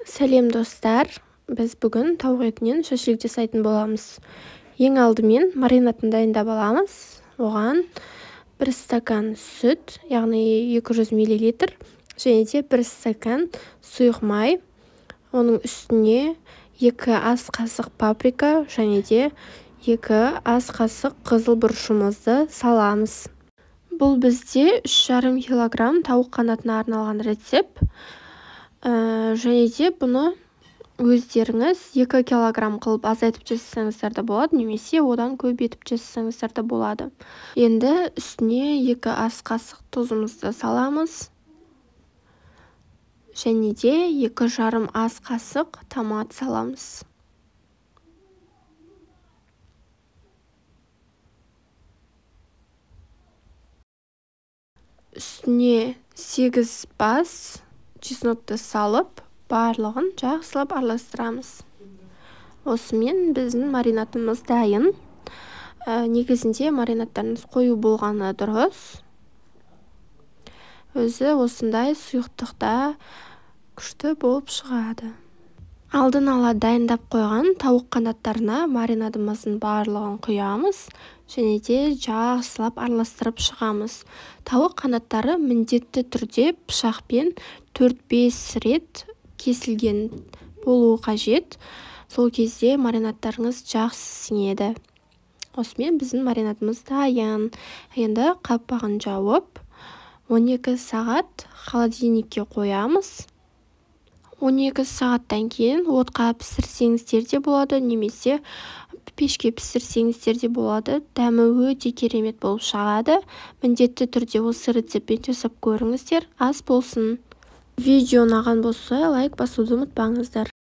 Сәлем достар, біз бүгін тауық етінен шашлик жасайтын боламыз. Ең алдымен маринатын дайындап аламыз. Оған 1 стакан сүт, яғни 200 мл, және де 1 стакан сұйық май. Оның үстіне 2 ас қасық паприка және де 2 ас қасық қызыл бұрышымызды саламыз. Бұл бізде 3,5 кг тауық қанатына арналған рецепт. Және де бұны өздеріңіз 2 кг қылып азайтып жасасаңыздар да болады, немесе одан көп етіп жасасаңыздар да болады. Енді үстіне 2 ас қасық тұзымызды саламыз. Және де 2,5 ас қасық томат саламыз. Үстіне 8 бас чеснокты салып, барлығын жақсылап араластырамыз. Осымен біздің маринатымыз дайын. Негізінде маринаттарымыз қою болғаны дұрыс. Өзі осындай сұйықтықта күшті болып шығады. Алдын ала дайындап қойған тауық қанаттарына маринадымыздың барлығын құямыз және де жақсылап араластырып шығамыз. Тауық қанаттары міндетті түрде пышақпен 4-5 рет кесілген болуы қажет. Сол кезде маринадтарыңыз жақсы сіңеді. Осымен біздің маринадымыз дайын. Енді қапағын жауып 12 сағат холодильникке қоямыз. 12 сағаттан кейін отқа пісірсеңіздер де болады, немесе пешке пісірсеңіздер де болады. Дәмі өте керемет болып шығады. Міндетті түрде осы рецептпен жасап көріңіздер, ас болсын. Видео ұнаған болса, лайк басуды ұмытпаңыздар.